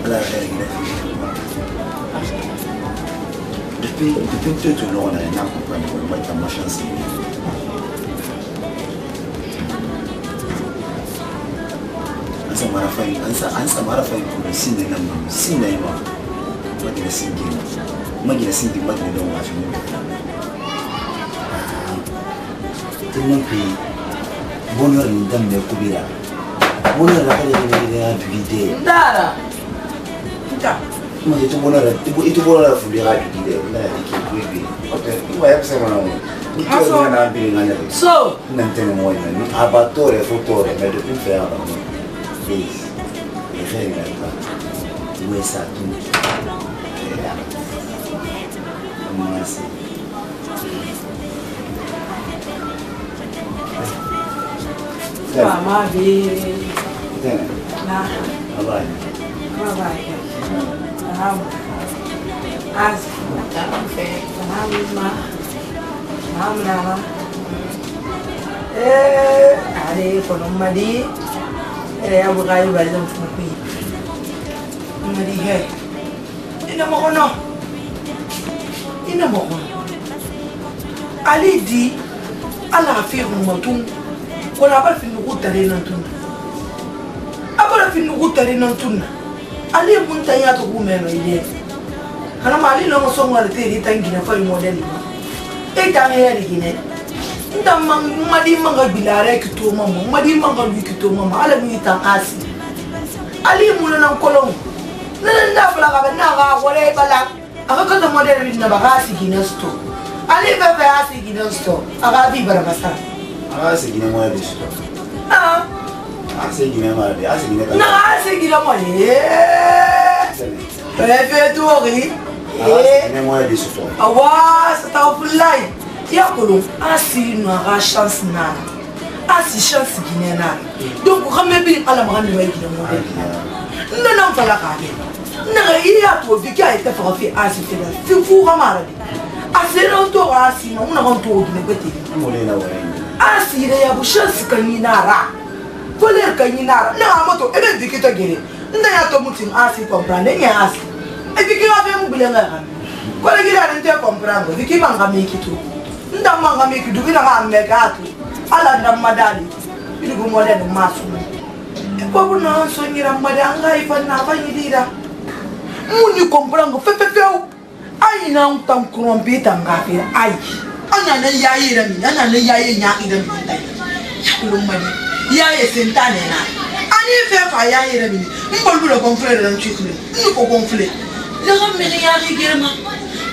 la règle. Depuis que tu l'as, on a un accompagnement, moi, tu as ma chance. Ansa mara fai pour sinde na sinde ma magina sinde magina don wa chimo tout le monde bonheur ni dame ne kubira bonheur la kale ni ya bidé ndara nta mo je bonheur itu bonheur fu dira bidé na ki kuibi ote iwa ya kusema na ni to na bi nganya so nantene mo ni abatore fotore mais depuis faire les règles là, où est ça tout? Comment c'est? Mama be. Nah. Bye. Bye. As Mama. Allez, kono madi. Abu Ghali bari zan fuku mari he ina makono ali di ala fi mutum wala ba fi nugu tare nan tun abara fi nugu tare nan tun ali mun tan ya to ku me no ile kana mali no so ngare te ri tan gina fa model e ta me ya gine nda madi manga bilare kito mama madi manga lu kito mama ala mi tan asi ali mun nan kolon nan da fala ga na ga wore bala aka ka da model bi na ba ga si ginesto ali be be asi ginesto aga bi bara basta aga si gine mo bi sto asi gine mo bi asi gine na asi gine mo refetori gine mo bi sto awa sta fulai ya kolo asi no aga chance na asi chance gine na donc quand bi ala ma ngani wa gine mo non fala ka ke na iya to bi ka ita fa fi asi te fi fu ga mara asi no to asi no una kon to gine bete mo le na wa asi re ya bu chance kan ni na ra voler kan ni na na moto ebe bi kita gere nda ya to mutin asi comprendre ni asi e bi ki wa fe mu bilenga ga ko le gira nte comprendre bi ki manga mi kitu nda manga mi kitu bi na ga me ga tu ala nda madali bi du mo le masu ko bu na so ni ramada nga ifa na fa ni dira muni comprendre fe ai na un tan krompita nga fe ai anya na yayi ra mi anya na yayi nya ida mi dai ko mani yayi sentane na ani fe fa yayi ra mi mbol bu le confrère ran chikle ni ko confrère la ga me ya ri germa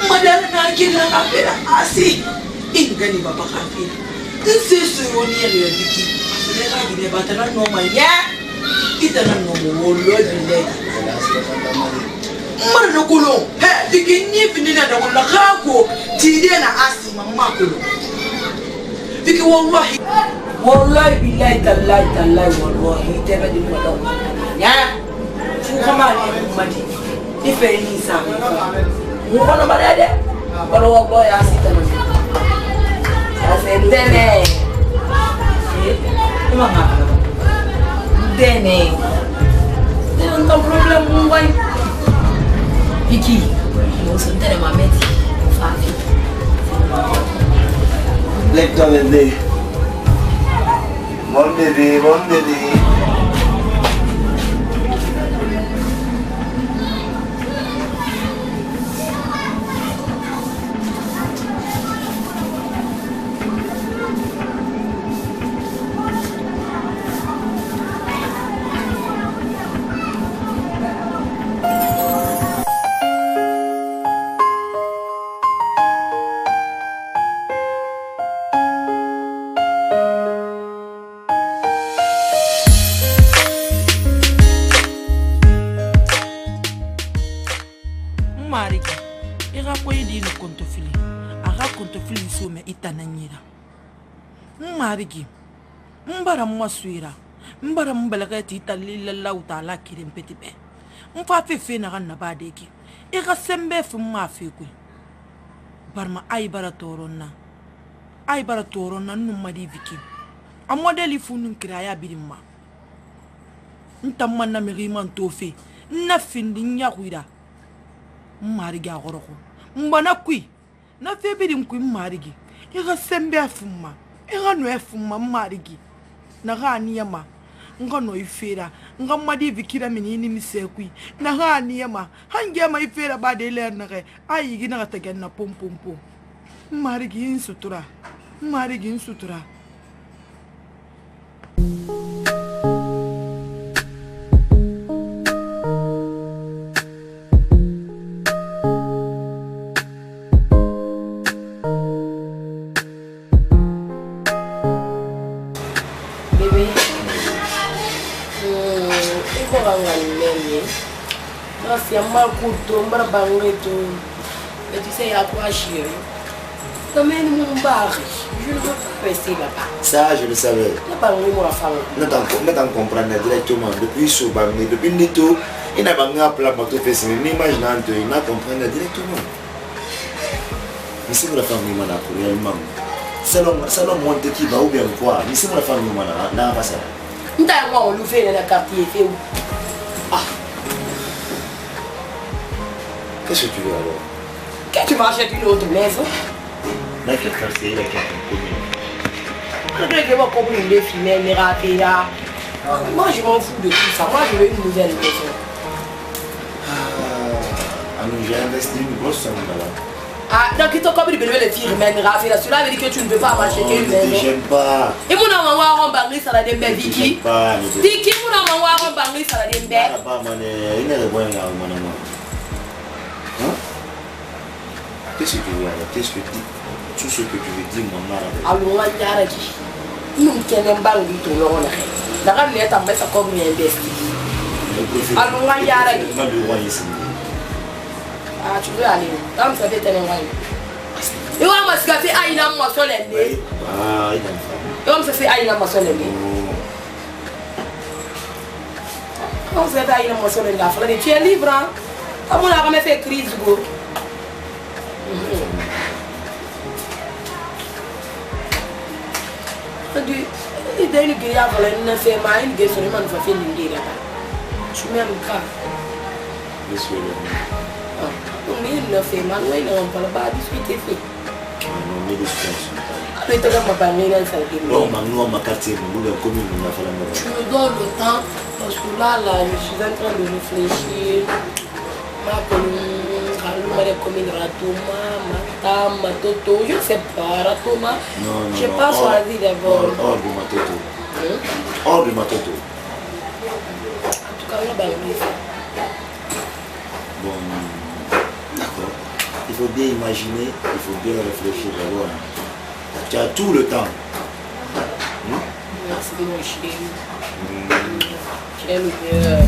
madala na kila ka fe asi ingani baba ka fe nse so woni ya biki le ga gide batana no ma ya ita na no mo lo dile mara no kulo he bikini finina da kulo kako tide na asi mamma kulo biki wallahi billahi tallahi wallahi tebe di mo daw ya fu kama ni mati ife ni sa mo kono barade balo wo ya sita no sa sentene mama dene non ho problema con voi Vicky non sentire ma metti fatti letto vedere buon bebè Mariki, ira koyi di no kontofili. Aga kontofili so me itananyira. Mariki, mbara mwasuira. Mbara mbalaga ti talila lauta la kirim petibe. Mfa fefe na ganna badeki. Ira sembe fu mafi ku. Barma ay bara toronna. Ay bara toronna numma di Viki. A modeli fu nun kiraya birimma. Ntamma na meriman tofe. na findi nya kuida marigi agoroko mbana kui na febiri nkui marigi ega sembe afuma ega no efuma marigi na gani yama nga no ifera nga madi vikira minini misekui na gani yama hange ma ifera ba de ler na ge ayigi na ta ganna pom pom pom marigi insutura C'est mal couteau, je mais tu sais, il y a quoi chier. Comme mon mari, je ne veux pas rester là-bas. Ça, je le savais. Ne t'en comprendre directement. Depuis ce bangé, depuis le tout, il n'a pas mis plat pour tout faire. Mais imaginant, il n'a compris directement. Mais c'est pour la famille, réellement. Salon monte qui va ou bien quoi. Mais c'est pour la famille, n'a pas ça. Nous avons ouvert le quartier. Ah. Qu'est-ce que tu veux alors? Qu'est-ce que tu vas acheter une autre maison? Là, quel quartier, là, quel commune? Je vais comme une des femelles, les ratés là. Moi, je m'en fous de tout ça. Moi, je veux une nouvelle maison. Alors, j'ai investi une grosse somme là. Ah, donc tu as compris que les filles mais ratés là. Cela veut dire que tu ne peux pas m'acheter une maison. J'aime pas. Et mon maman va en banque ça la dembe Vicky. Vicky, mon maman va en banque ça la dembe. Pas mané, il n'est pas là, maman. Qu'est-ce que tu veux alors? Qu'est-ce que tu dis? Tout ce que tu veux dire, mon arabe. Alors, on va dire que nous sommes pas du tout là. La reine est en mettre comme une investi. Alors, on va dire que ah, tu veux aller? Là, ça fait tellement loin. Et on va se faire aïna moi sur les nez. Ah, il et on se fait aïna moi sur les nez. On se fait aïna moi sur les nez. Tu es libre, hein? Comme on a jamais fait crise, go. Il y a une guerre à la fait mal, une guerre sur le monde, fait une guerre. Je suis même cas. Il ne fait mal, il n'a pas discuté. Non, mais discussion. Mais tu n'as pas parlé dans sa vie. Non, nous, ma quartier, nous, la commune, nous, tu me donnes le temps, parce que là, je suis en train de réfléchir. Ma commune, Ratoma, Matam, Matoto, je ne sais pas, Ratoma. Je n'ai pas choisi d'abord. Hors de Matoto. Hors de Matoto. En tout cas, on va bon, d'accord. Il faut bien imaginer, il faut bien réfléchir d'abord. Tu as tout le temps. Merci mon chéri. J'aime bien.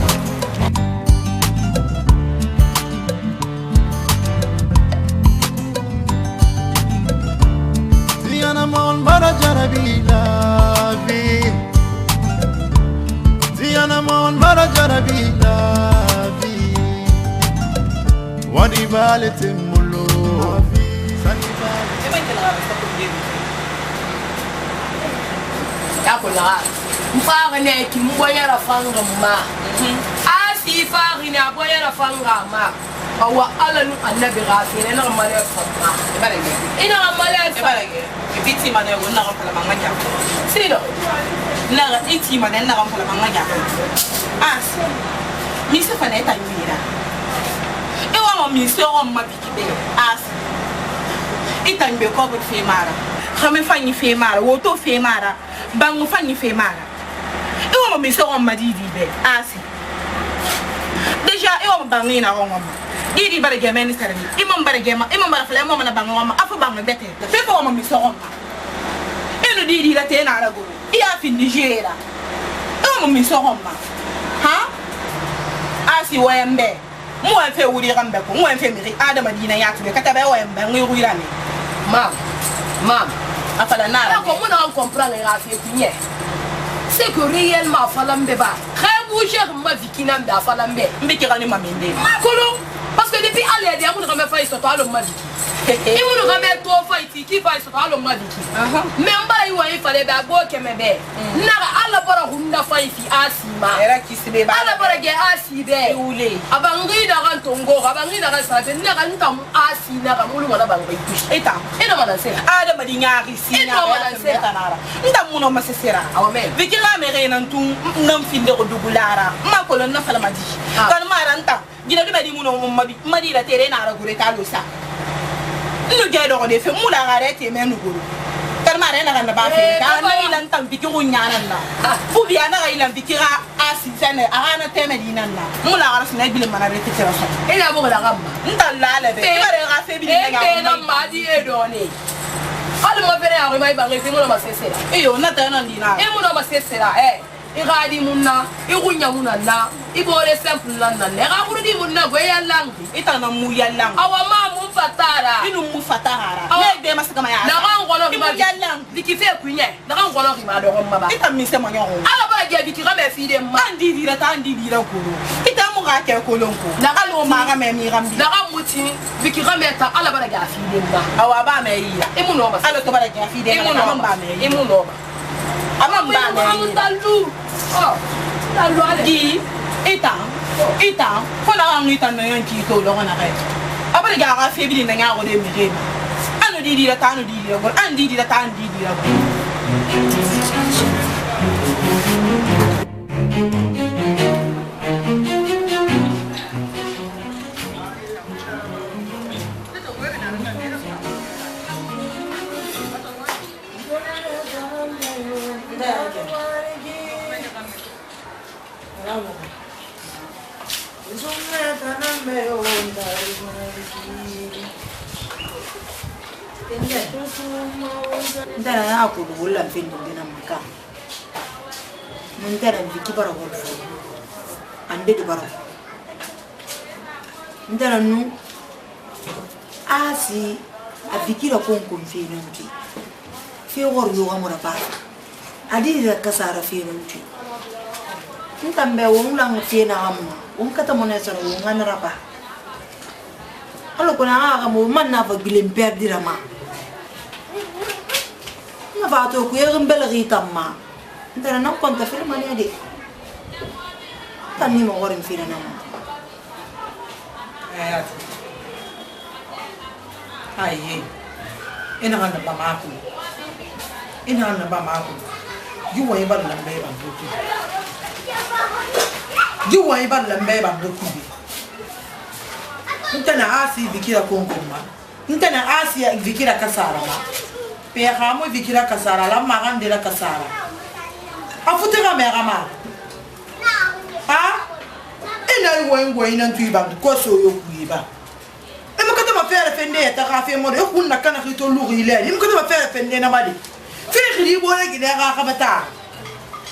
Mon barajarabi la vie, Diana mon barajarabi la vie, wadi balete mulo. Yakola, mfagane ki mboya la fanga ma. Asi fagina boya la fanga ma. Awa alanu annabi rafina na mala fanga. Ina mala fanga. Biti mana yo na rapala manganya. Sino? Na iti mana na rapala manganya. As. Mi se fana eta mira. E wa mo mi se o ma bikibe. As. Ita mbe ko ko fe mara. Khame fanyi fe mara, wo to fe mara. Bangu fanyi fe mara. E wa mo mi se o ma didi be. As. Déjà e wa mo bangi na ngoma. Didi bare gemeni sarani. Imam bare gema, imam bare fala mo na bangoma. Afa bangu bete. Fe ko mo mi se o ma. E no didi la te na rago. Ia fin Nigeria. E mo mi se o ma. Ha? Asi wembe. Mo en fe wuri rambe ko. Mo en fe mi Adama dina ya tube kata be wembe ngi wuri rami. Mam. Afala na. Là comment on comprend les raffiers kunye. C'est que réellement falambe ba. Bouger ma vikina mbe afalambe. Mbe kirani mamende. Makolo parce que depuis aller dia mo na me fa isoto alo ma viki. I wulu ga me to fight ki fight so alo ma biki me mbara yi wa yi fale ba go ke me be na ga alla bara hunda fight asima era kisibe ba alla bara ge asibe ule abangi da kan tongo abangi da kan sabe na ga ntam asina ga mulu wala bang bai tush eta ina mana se ada madi nyari sinya ba tanara nda muno masesera awame vikira me renan tun nan finde ko dugulara ma ko lon na fala madi kan maranta gina du madi muno madi la tere na ra gure ta lo sa no je do de fe mula gare te me nuguru kan mare na kan ba fe ka no ilan tan bikiru nyanan na fu biya na ga ilan bikira asi sene agana te medinan na mula gara sina bil mana re te tera so ina bo la gamma ntalla le be bare ga fe bi na na madi e do ne al mo bere a mai ba ngi mo ma sesera iyo na ta na ndina e mo ma sesera I gadi munna I gunya munna na I bole simple na na ga kurudi munna go yallang ita na mu yallang awa ma mu fatara inu mu fatara ne de masaka ma ya na ga ngolo ma yallang dikife kunye na ga ngolo ma do ngomba ba ita mi se mo nyawo ala ba ge dikira me fi de ma andi dira ta andi dira ko ita mu ga ke ko lonko na ga lo ma ga me mi gambi na ga muti dikira me ta ala ba ga fi de ma awa ba me yi e mu no ba ala to ba ga fi de ma ba me yi e mu no ba ama ba me talu oh talu ale di ita ko la ngi tan na yan ki to lo na ga abale ga fe bi na nga go de mi de anu di dira ta anu di dira go andi dira ta andi dira go Ndana ya ko wala mfindo ndina maka mundana mviki bara ko ande de bara ndana nu asi afikira ko mfino mti fi wor yo amura ba adira kasara fi mti ntambe wonla ngfina amwa wonkata monesa wongana raba alo kona ga mo manna fa bilim perdira ma na vato ku yegin belgi tamma ndara nan konta film ne de tanni mo worin fina nan aye ina handa ba maku ina handa ba maku juwa ibar lambe ba duki juwa ibar lambe ba duki ntana asi vikira konkoma ntana asi vikira kasara ma pe hamo vikira kasara la magandela kasara afutega megama ha ina ngwe ina ntuiba ko so yo kuiba emukata ma fere fende ta ka fe mo e kunna kana khito lughi ile emukata ma fere fende na mali fe khiri bona gida ga bata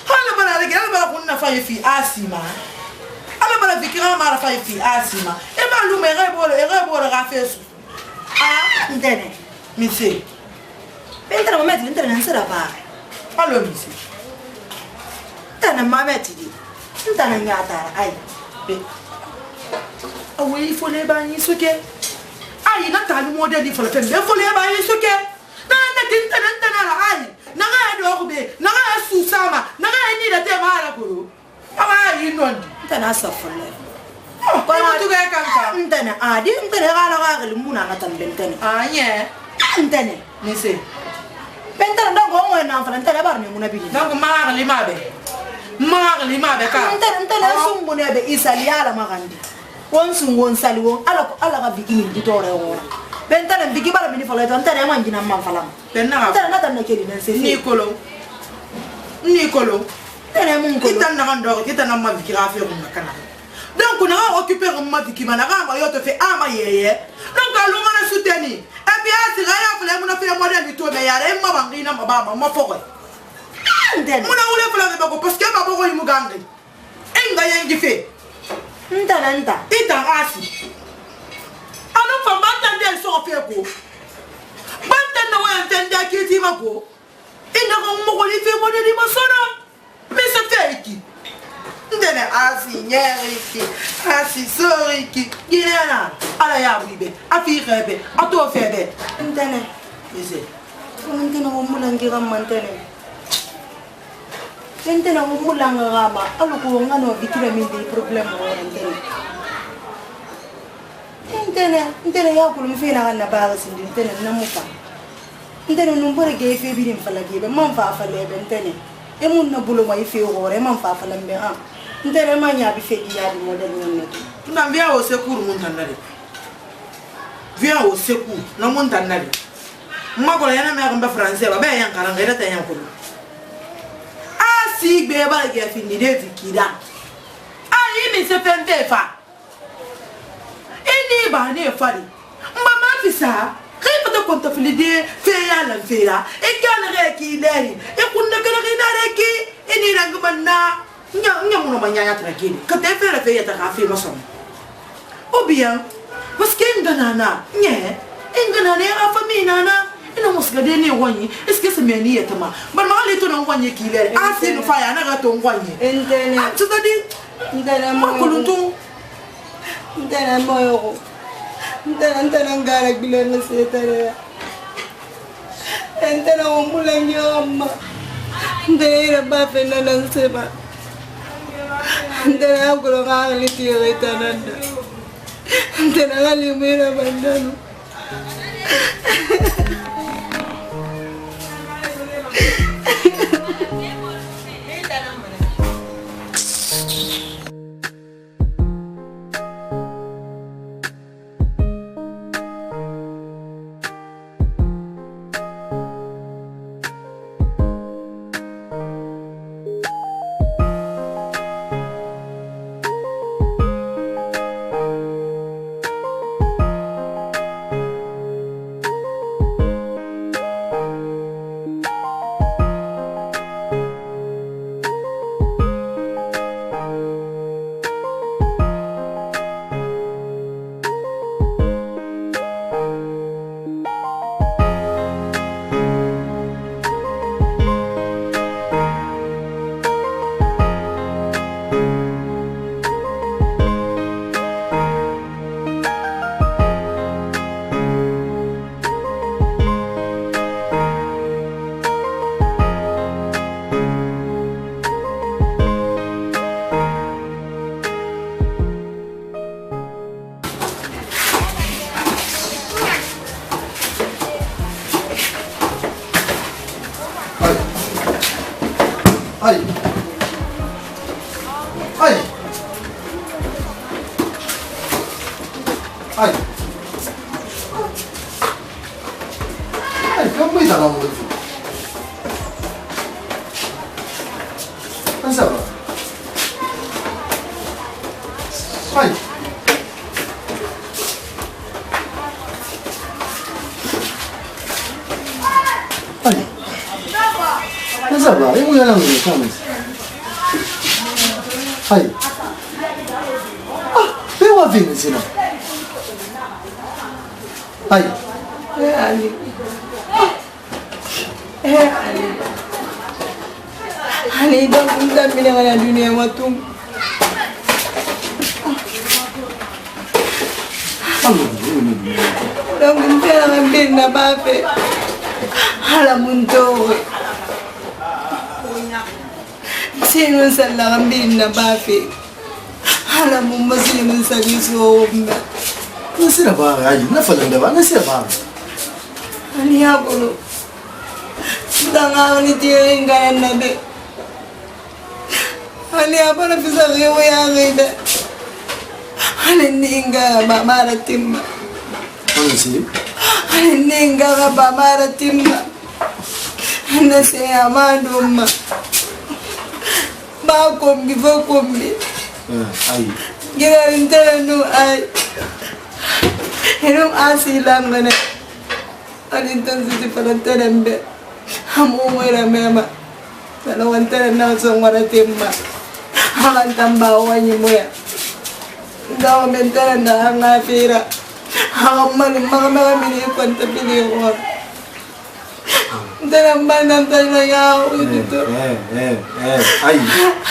hala bana le gida ba kunna fa fi asima ala bana vikira ma fa fi asima e ba lu me re ga fe su ah ndene mi se Entra momento, entra nan sera ba. alo mi se Tana mameti di. Ntana nyata ai. be awe fole ba ni suke ai na talu model di fole pembe fole ba ni suke na tinta na ai na ga do ko be na ga su sama na ga ni da te ma la ko awa yi non Ntana safalle. ko ma tu ga kan ka Ntana adi ntana ga na ga limuna na tambentene. anye Ntana. mi se Pentana ndongo ngwe na mfana ntana bar ni muna bili. donc ma ga be ka Ntana sumbu ne be isali ala magandi. Won sali won ala ga bikini ditore wora. Pentana bigi bara mini fala to ntana ma ngina ma fala. penna Ntana na tan keli na se. ni kolo Ntana mun ko. kita na ndo kita na ma vikira fe ko kana donc na ga occuper ma vikima na ga ma yo to fe ama yeye donc alu ngana souteni et puis asira ya fule muna fe model to me yare ma bangina ma ba ma foko Ntana. muna ule fule be ko parce que ba bo ko imugangi enga yengi fe Ntana nta. ita asi anu fa banta del so fe ko banta na wa entenda kiti ma ko ina ko mo ko li fe model ma sona mais c'est fake ndene asi nyeriki asi soriki ginana ala ya wibe afi khebe ato febe ntene ise ntene mo mulangi ramantene ntene mo mulanga rama aluko ngano bikira mindi problem mo ntene ya kulum fina na baga sindi ntene namufa ntene numbore ge fe birim falage be man fa falebe ntene e mun na bulo mai fe hore man fa falambe ha ntene manya bi fe ya bi model nonneto na via o sekuru mun tanale via o seku na mun tanale makola yana me akamba français ba yan karanga ida tan yankulu asi gbe ba ge fini de vikida ayi mi se fente fa ini ba ne fari mama fisa kai pata konta filide fe ya la fera e kana re ki leri e kunna kana ina re ki ini rangumanna nya muno manya ya trakini ka te fera fe ya ta ka fe masom obian parce que ngana nye ngana ne a famille nana ina musgade ne wani est-ce que c'est meni yatama ban ma le to na wani ki leri a se no fa ya na ga to wani entene ndana mo kuluntu ndana mo ndana ngara gilena setare ndana mo mulanyo amma ndera ba fe na seba ndana ko ga li ti retananda ndana gali mera bandano Ay. Ay. Ay. Ay, kamu dah lama tu. Kenapa? Ay. Ay. Kenapa? Ibu yang lama ni kamu. Ay. Ah, bewa vini sini. Ay. Ali. Ali. Ali dah bukan dengan dunia matung. Dah bukan dengan benda apa. Halamunto. Sino salah benda apa. Halamun masih mensagi sombra. Nasi apa? Ay, nak falang dah. Nasi apa? Ali aku. Tanga ni tiang kanan nabe. Ali apa nak bisa kau yang ada? Ali ni enggak maratim. Mana sih? Ali ni enggak maratim. Nasi amadum. Bakom bifokom bi. Ay. Kira intern ay. Hirum asilang mana? Alintan sisi palantaran be. Hamu mera mema. Kalau wantaran na song maratimba. Hakan tambawan ni mo ya. Daw mentaran na ngafira. Hakan man mga mini kwanta biliyor. Dalam banam tayo yaw dito.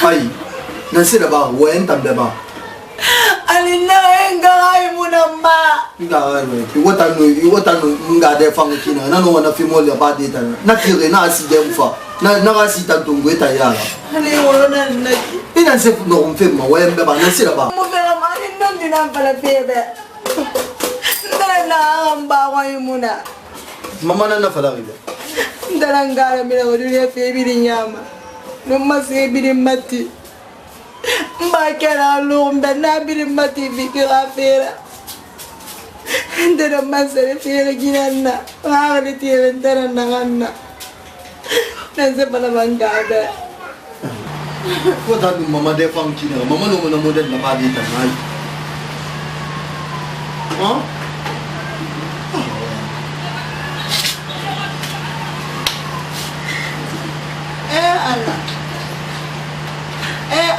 Ay. Nasi apa? Wen tam dah ba? Alin na enggak mo na ma. Nga de fang kina na no na fimo le ba de tan na tire na si dem fa na si tan tungu eta ya ale wona na ina se no on fe ma wa mbe ba na sira ba mo fe ma ni non di na pala bebe ndara na amba wa imuna mama na fala ribe ndara ngara mi na wodi fe bi di nyama no ma se bi di mati mba kera lo mbe na bi di mati bi kira fera ndara masere fera ginanna wa ni tire ndara na ganna nanze bala bangada Kota du mama de fang kina mama no na model na ba de tan ai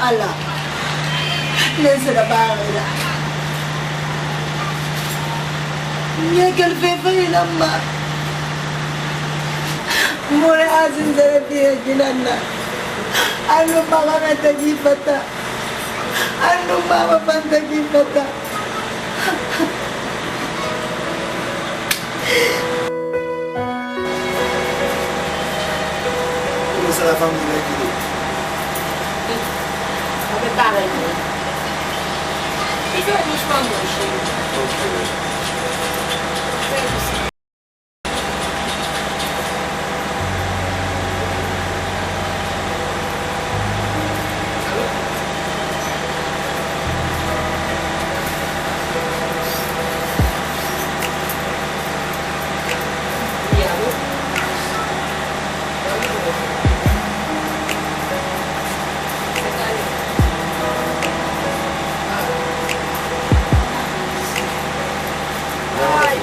Allah nanze da bangada Nyakal fefa inamma Mure azin zara fiye ginanna Anu mama mata gifata Anu mama mata gifata Comment ça la famille là qui est? Avec pareil. Il fait un chemin de chez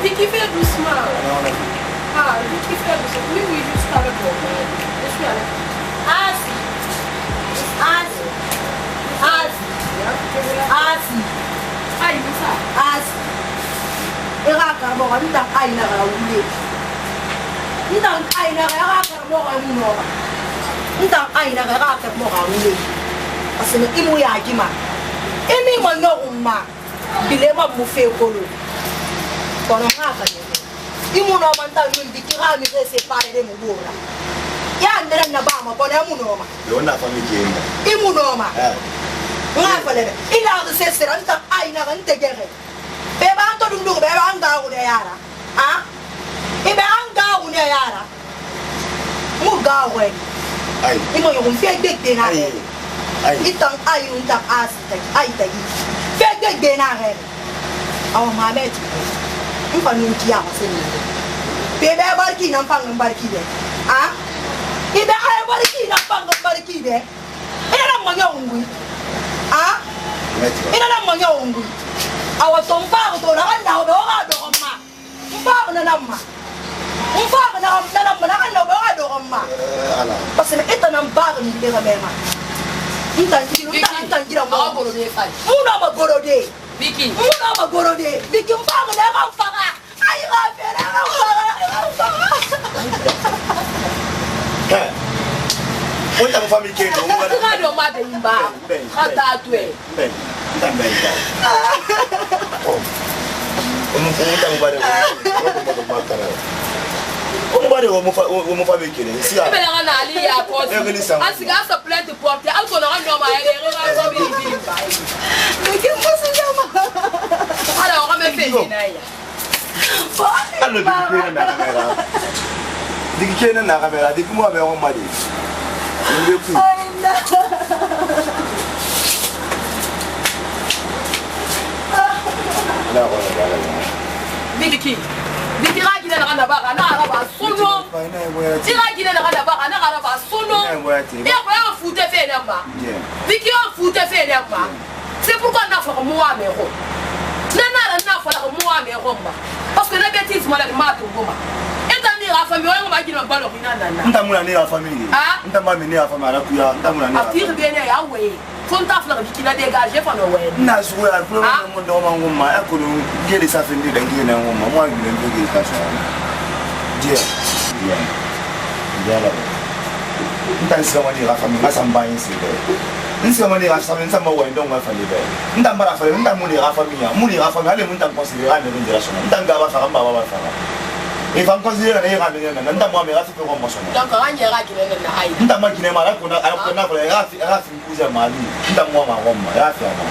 Vicky fait doucement. Ah, Vicky fait doucement. Oui, oui, juste avec moi. Je suis avec. Asi. Aïe, ça. Asi Era karbo kan ndak ay na ka wuli Ndak ay na ka karbo ka muno Ndak ay na ka karbo ka wuli Asene imu ya jima Emi mo no umma Bilema mu fe kolo Kono ngaka ni Imu no man ta yun dikira mi se separe de mu bora Ya ndere na ba ma kono mu no ma Yo na famille qui est. Imu no ma Ngaka le ila se sera ndak ay na kan tegere Beba anto dundu beba anga une yara ibe anga une yara mu gawe Ai. imo yo mfe de na Ai. Ai. itang ai unta asta ai tagi fe de na he aw mamet mfa nunti ya maseni bebe barki na pang barki de ibe ay barki na pang barki de ina na manya ungui ina na manya ungui awa tompa to na kan do ga do ma mpa na namma mpa na namma na kan do ga ma Ala. parce que eta nam ba ni de ga mema ntan jira mo goro de fa. Muna ma goro de Vicky. muna ma goro de Vicky mpa na ga faga ai ga fera ga faga On t'a famille qui est. On va. Ka do ma de imba. Ka ta tué. Ben. Também. Como vai querer? Se a Bela na ali ya pote. Asiga sa plate porte. Alko na ndo ma ya ga so bi bi ba. Vicky mo se chama Ala o me fe ni na ya. Diga que na câmera, diga como é o marido. ai na Vicky. Vicky ra gina na kana ba kana ara ba sono. Tira gina na kana ba kana ara ba sono. Ya ko ya fute fe na ba. Vicky o fute fe na ba. C'est pourquoi na fa ko moi me ko. Na fa ko moi me ko ba. Parce que la bêtise moi la ma to goma. Etani ra fa mi o ma gina ba lo hina na. Ntamuna ni la famille. Ntama mi ni la famille akuya ntamuna ni. Afir bien ya we. Fonta fla Vicky na dégager fa no we. Na suwe a problème mo ndo ma ngoma e ko ngeli sa fendi da ngeli na ngoma mo ngi ndo ngeli ka so dia la ntan sira wani la famille ma samba yin si Nsamani asame nsama wa ndonga falibe. Ndambara falibe ndamuni rafamia, muni rafamia ale munta considérer ne ndira sona. Ndanga ba fara mbaba ba fara. E fam considérer ne ra ngena ndamwa me rafi ko mo sona. Donc anya ra ki ne na ai. Ndamma kine mara ko na ko rafi kuja mali. Ndamwa ma ngoma rafi ama.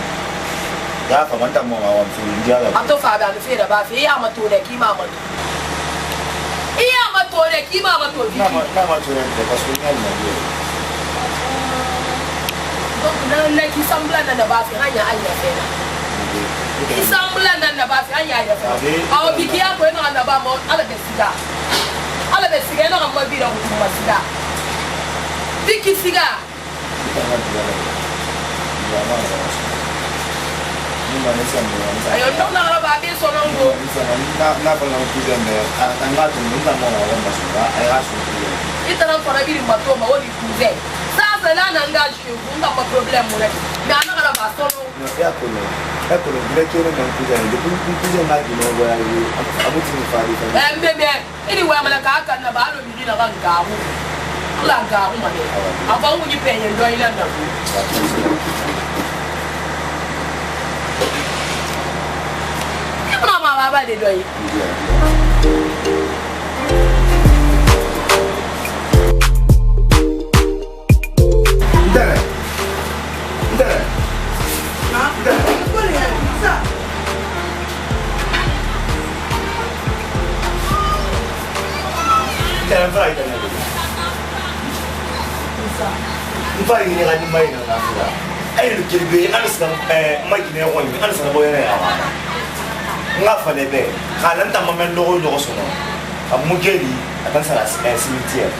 Rafa ndamwa ma wa mfu ndiala. Ato fa ba fe da ba fe ya ma to da ki ma ma. Iya ma to da ki ma ma to. Na ma to da parce que nyal na dio. Donc na ki sambla na da ba fi hanya anya fe na ki sambla na ba fi hanya anya fe awo bikiya ko ina na ba mo ala be siga na mo bi da mo siga biki siga ayo no na ba be so no go na ba na ku de me atanga tu nda mo wa ba so ba ai asu itara ko na bi ma to ma woni ku ze sasa la na nga shi nda ma problem mo rek na na kala ba so no ya ko bile kero na ku de ku de na di no ba ai amuti ni fari fa bebe ini wa mala ka kan na ba lo bi na kan ka hu la ga hu ma de aba hu ni pe yen do ila na ku mama ba de do yi Vai ini kan mai na na. Ai lu kirbe an san mai ne woni an san boye ya. Nga fale be. Kalan ta mamen logo sono. Amugeli atan sala cimetière.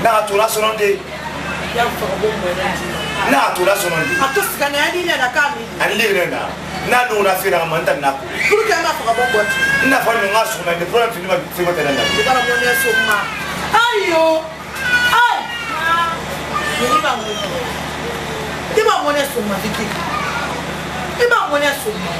Na tura sono de ya fa bo mo na tura sono de. Ato sigana ya dile na kami. An lire na do na fira manta na ko. Pour que ma fa bo bo. Na fa no nga sono de problem fini ma fi mata na. Ba mo ne so ma. Ayo. Ai. Ni ba mo. Ti ba mo ne so ma tiki. Ti ba mo ne so ma.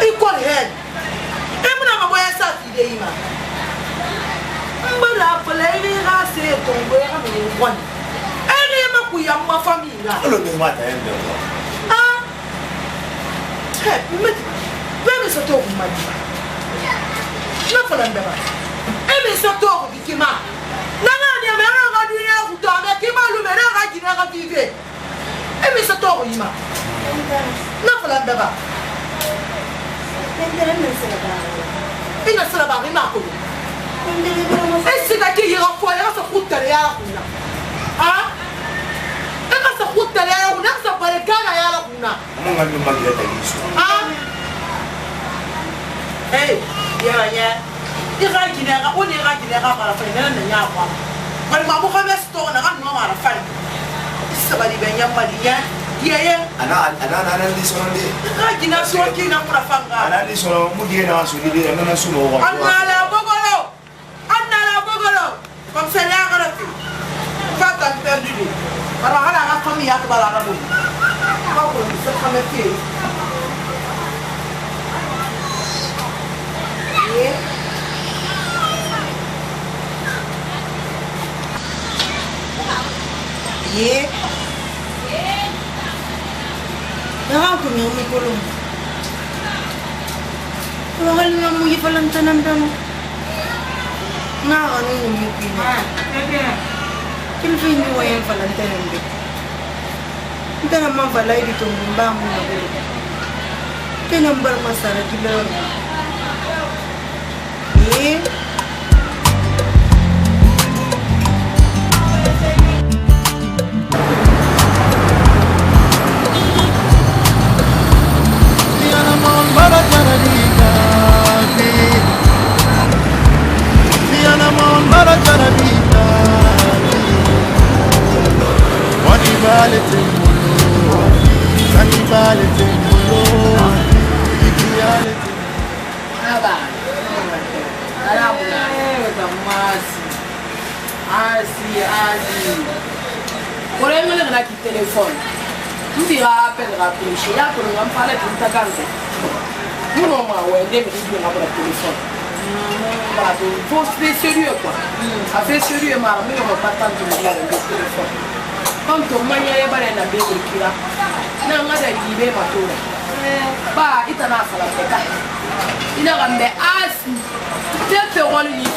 Equal head. Emuna maboya sa ti de ima. Mbala play ga se tombo ya me won. Ene ma ku ya ma famila. Lo be mata ende. Ah. He, me so to ma. Na fala ndaba. Eme so to bikima. Na na ni me ra ga dunia ku to be kima lu me ra ga jina ga vive. Eme so to ima. Na fala ndaba. Ina sala ba ma ko. Esse daqui ia fora, essa puta ya kuna. Ah? Essa puta ya kuna, essa barigana ya kuna. Munga ni mageta isso. Ah? Hey, ya. Ira kinera, oni ira kinera para fa na nya kwa. Bari ma mo kame sto na kan no mara fa. Issa bari ben ya maliya. Iya. Ana di sono di. Ira kinera so kina para fa nga. Ana di sono mu di na so di na so no wa. Anala bogolo. Comme ça là on a fait. Pas tant perdu. Alors on a famille à bala na bo. Ah bon, c'est comme fait. Yeah. Nah, aku yang mikulum. Kalau hal yang mau ibalan tanam dan, nah, anu yang mungkin. Kilfin ni wayan falan tanam deh. Kita nama falai di tunggu bangun lagi. Kita nambar masalah kilo. Yeah. Ndi rappelle chez ya pour on parler de ta carte. Nous on m'a ouais des vidéos on va téléphone. Bah faut se faire sérieux quoi. Ça fait sérieux mais on va pas tant de téléphone. Quand on m'a yé ba na be qui là. Na ngada gibe matura. Ba itana sala teka. Ina gambe asi. Sempre rôle ni.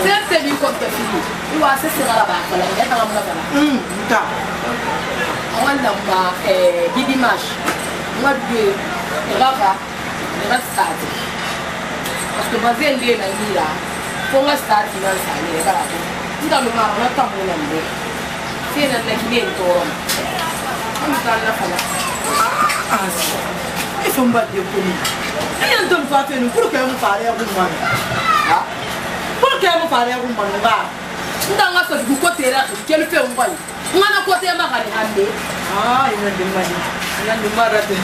Sempre ni comme fini. Ou assez sera là bas là. Ya ta ngam là. Ta. Wanda ma Didimash moi de Rafa de start parce que basé lié na mira pour moi start dans ça les bara nda lo ma na tamu na mbe c'est na na kile ntoro on ta na fala il faut me dire pour nous et on donne pas faire nous pour que on parle à vous man ah pour que on parle à vous man ba nda nga so du côté là quel fait on va ngana côté ma ka hande ina di marate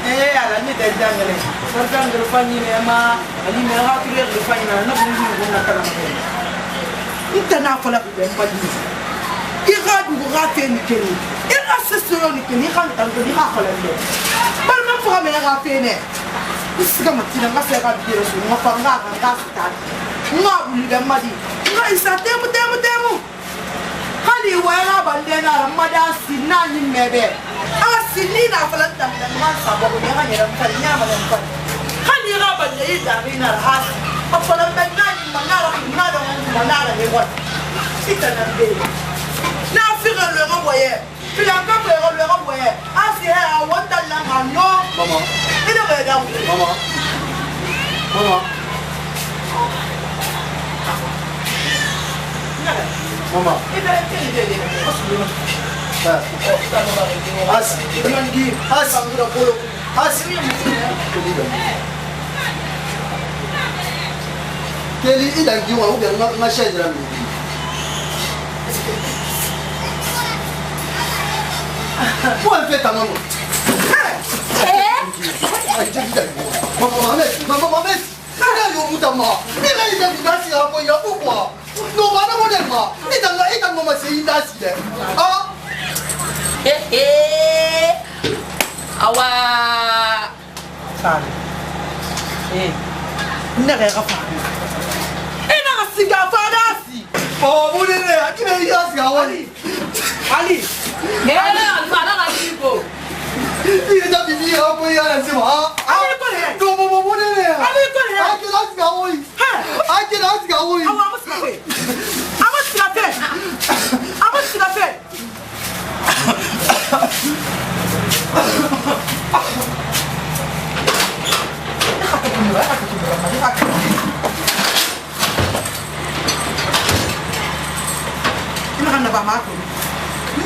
ala ni da jangale sarkan do fani ne ma ali me ha kire do fani na no ni ko na kala ko itana fala ko ben padi ira du rate ni keni ira sesso ni keni kan tan ko ni ha fala ni bal ma fo me ra fe ne isga matina ma fe ga bi resu ma fa nga ga sta nga uli da madi nga isa temu hali wera bandena ramada sinani mebe asinina falanta man sabo ko nga nyera mfanya mala hali rabande ida rina has afala benani manara nada manara ni wa sitana be na fira le renvoyer puis encore le renvoyer asi ha wanda la ngano mama ina be da mama Mama. Keli ida giwa u ga na shedra mi. Pour fait ta maman. Maman. Ina yo mutama. Ina ida bidasi hapo ya pourquoi? Non, pas de modèlement. Et dans le moment, c'est une tasse. Ah! Awa! Sali. Nere rafa. Ina siga fadasi. Oh, mon nez, qui est ici, Ali? Ali. Il est déjà fini, on peut y aller, c'est moi. Ali quoi? Non, mon nez. Ali quoi? Ah, quel âge qu'a oui? Ah, quel âge qu'a oui?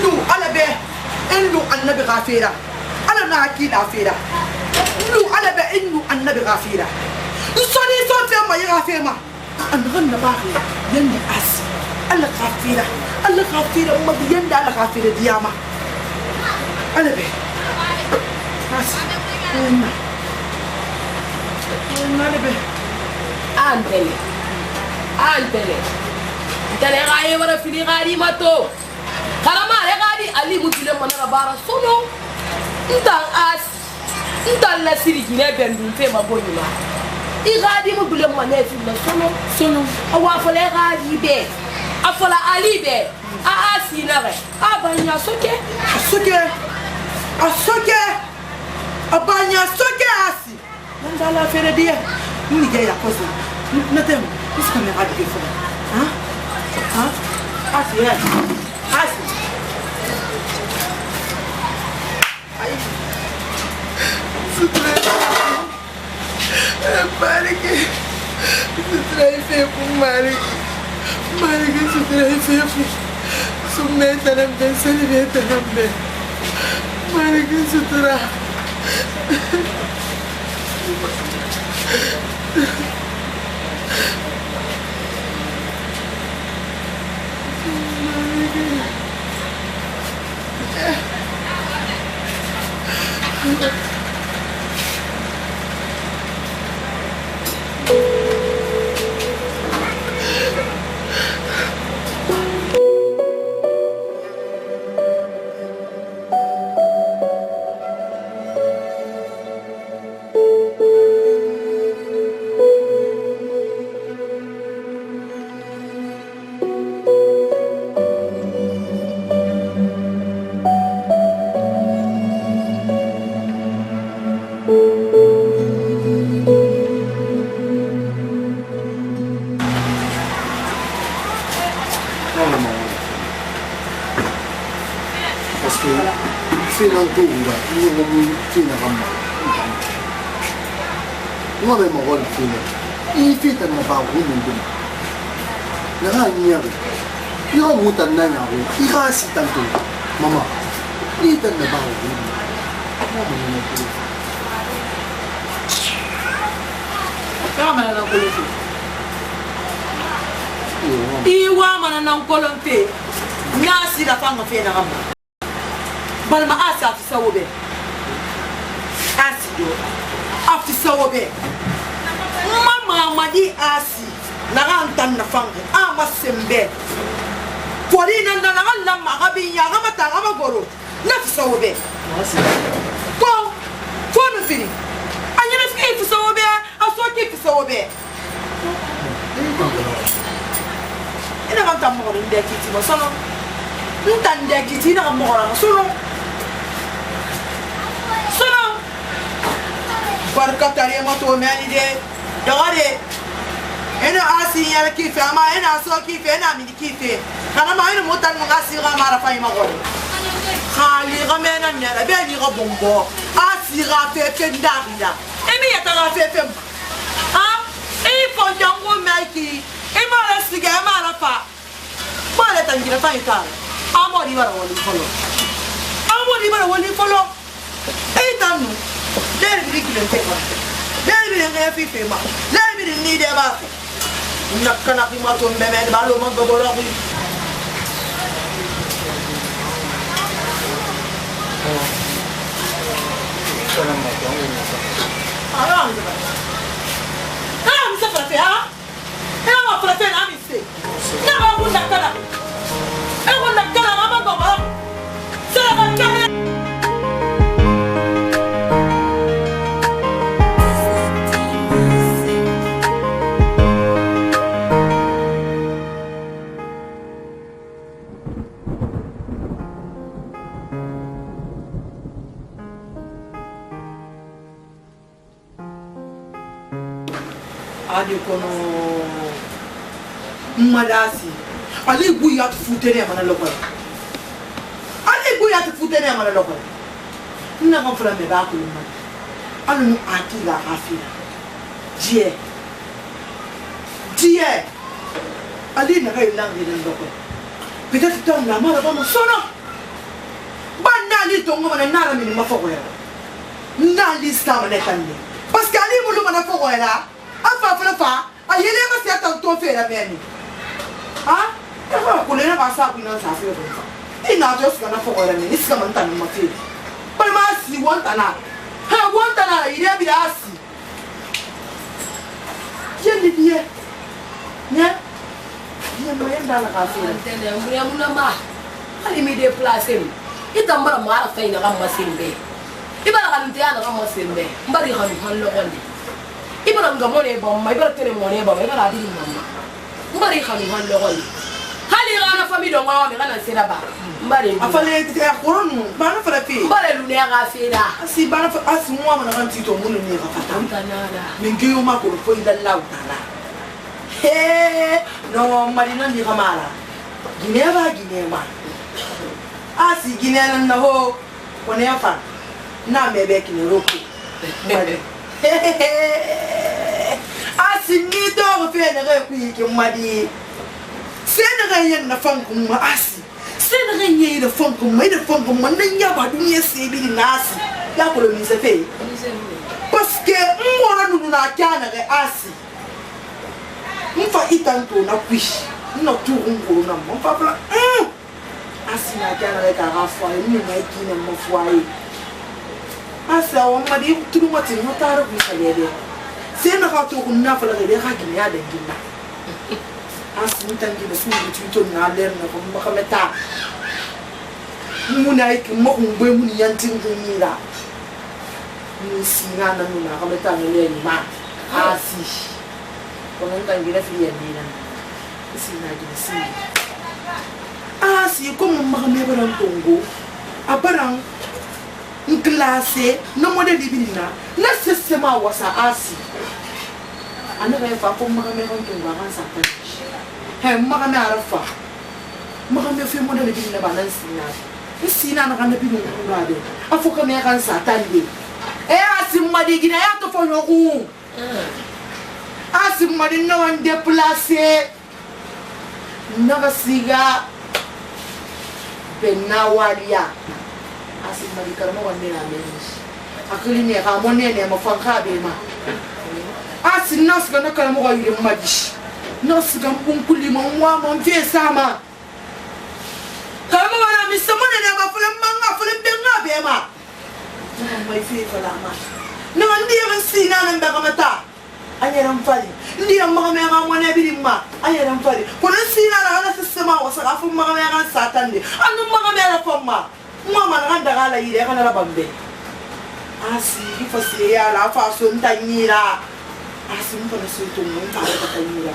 Nous, à la baie, et nous, à la berafera. À la naki d'affaire. Nous, à la baie, et nous, à la berafera. Nous sommes fait ma yafema. And run the barrier, then the ass. Allah Kafira, Madienda, Allah Kafira, Diama. Alabe. Antele. Tele gaye wala fili gadi mato. Karama le gadi ali mutile manara bara sono. Ndan as. Ndan la siri gine bendu fe mabonyima. I gadi mutile manara fi na sono. Awa fele gadi be. Afola ali be. A asinare. Abanya soke. Abanya soke asi. Nandala fere dia. Ni gaya kosa. Natem. Is comme un radio fort. Hein? Ah, c'est vrai. Ah, c'est. Aïe. C'est très. Marique. C'est très fait pour Marique. Marique, c'est très fait pour. Soumettre à la belle, c'est le à la belle. Marique, c'est très. nan to ura ni mo fina kama mo be mo gol fina I fita na ba ko mo dum na ha niya yo mo tan na nga ko I ka si tanto mama fita na ba ko mo mo ko kama na ko Iwa mana nang kolonte nasi da fanga fe na gamba balma asa afisa wobe asi do afisa wobe mama madi asi na gantan na fanga ama sembe pori nan na ngalla magabi ya gama ta gama goro na afisa wobe ko no fini anya na afisa wobe aso ki afisa wobe ina kan tammo ko ndek kiti mo sono ntan ndek kiti na kan mo ko sono barka tare ma to me ni de dagare ina asi ya kife ama ina so kife ina mi kife kana ma ina motan mo asi ga mara fa ima ko khali ga me na nyara be ni ga bombo asi ga fe fe ndabida emi ya ta ga fe fe ha e fo jango me ki e ma la siga ma la fa ma la tangira fa ita amori bara wali folo e tanu der bi kilen te ko der bi ne fi fe ma der bi ni de ba nakana ki ma to mbeme ba lo ma go bo ro ki sa fra fe ha ma fra fe na mi se na ba bu nakana e ko nakana ma go ba sa ga kana adi kono madasi ali buya futere mana lokol ali buya futere mana lokol na ko fara me ba ko ma alu atila afira die ali na kai langi den lokol peut-être ton la mara ba mo sono banna li to ngoma na ra mi ma foko ya na li sta ma netande parce que ali mo lu mana foko ya afa fa a yele ma se ta to fe la beni ha e fa ko le na ba sa ku na sa fe ko ina just kana fo ko la ni ska man tan ma fe pa ma si won tana ha won tana ire bi asi je ni die ne die mo yenda la ka fe tele mo na ma ali mi déplacer ita mara ma fa ina ga ma simbe ibara kan tiana ga ma simbe mbari han lo gondi ibara ngamone bomma ibara tele mone bomma ibara adili mamma mbari khami han lo gol hali gana fami do ngawa me kana sera ba mbari afale te akoro bana fara fi mbari lu ne ga fera asi bana fa asi mo ma na tito mo ne ga fata tanala mingi yo ma ko fo inda lautala he no mari no ni kamala ginema asi ginena na ho kone fa na mebe kine roku asi ni do fe na ga ku yi madi se na ga yen na fan ku ma asi se na ga yen da fan ku mai da fan ku man ya ba duniya se bi nasi ya ko mi se fe parce que mo na na kana ga asi mfa itanto na kwish na tu ngoro na mo fa bla asi na kana ga ka rafa ni na kina mo fuai asa o madi turu mati no taro ku salebe se na ka to ku na fa la ga ka gina ya da gina asi mutangi da su ni to na ler na ko ma kameta muna ik mo ngwe mun yantin gumira ni singa na nuna kameta na le ni ma asi ko non tangi da fi yan ni na sina gina si asi ko mo ma me baran tongo abarang classe no mode dibina na sesema wasa asi ana ga fa ko ma me ron tongo ban sa ta he ma me arafa ma me fe mode dibina banan sina sina na kana binu ngade afuka me kan satande asim madi gina ya to fo yoku asim madi no on déplacer naga siga benawalia asim madi karamo wande na meji akili ne ka monne ne ma fanka be ma asim nas ga na karamo wa yire madi nas ga mpunkuli mo wa mo mfie sama karamo wana misamone ne ma fule manga fule benga be ma mai fi fala ma no ndi ya sina na mbaga mata ayaram fali ndi ya mama me ga mona bi ma ayaram fali ko na sina na ala sistema wa sa afu mama me ga satande anu mama me la fama mama na ndaga la yire kana la bambe asi ifasi ya la fa so ntanyira asi mpona so to mo ta ka tanyira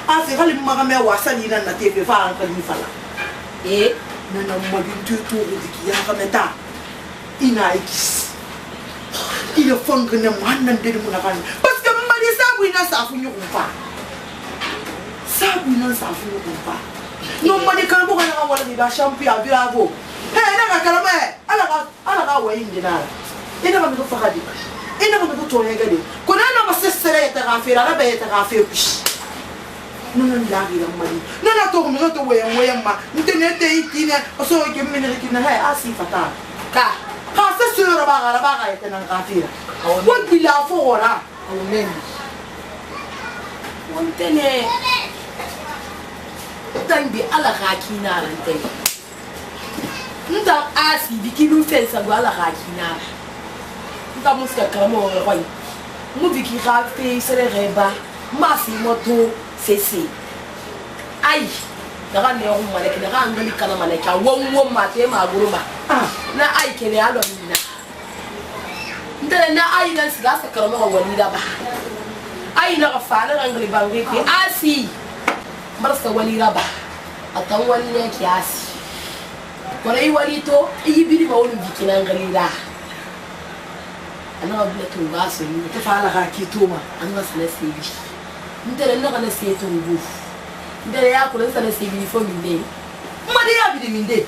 asi kali mama me wa sa ni na tv fa ka ni fala nana mo bi tutu di ya ka meta ina ikis ina fonga na manan de mu na kan parce que mali sabu ina safu nyukumpa sabu ina safu nyukumpa no mali kan bo kana wala ni ba champion bravo na ka kalama ala ka wa indina ina ba mi ko fakadi ina ba mi ko to ngade ko na ma sesere ta gafira la ba ta gafira kush non la gira mali non to mi to we ma ntene te ikine so ke mi ne kina ha asifata ka Kasa sura baga ya tenang kafira. Wan bila fora. Amen. Wan tene. Tangi ala hakina rante. Nta asi bikilu fensa go ala hakina. Nta muska karamo roi. Mu biki rafe sere reba. Ma fi moto cc. Ai. Daga ne o maleke daga ngali kana maleke won mate ma guruma na ai kene alo mina ndele na ai nan siga sa karama wani da ba ai na afana ngali bangi ki asi marsa wali raba atan wali ne ki asi kore wali to yi biri ma woni bikina ngali da ana obla to gaso ni to fala ka ki to ma an ga sala sebi ndele na kana se to ngu ndele ya kula sala sebi fo minde made ya bi de minde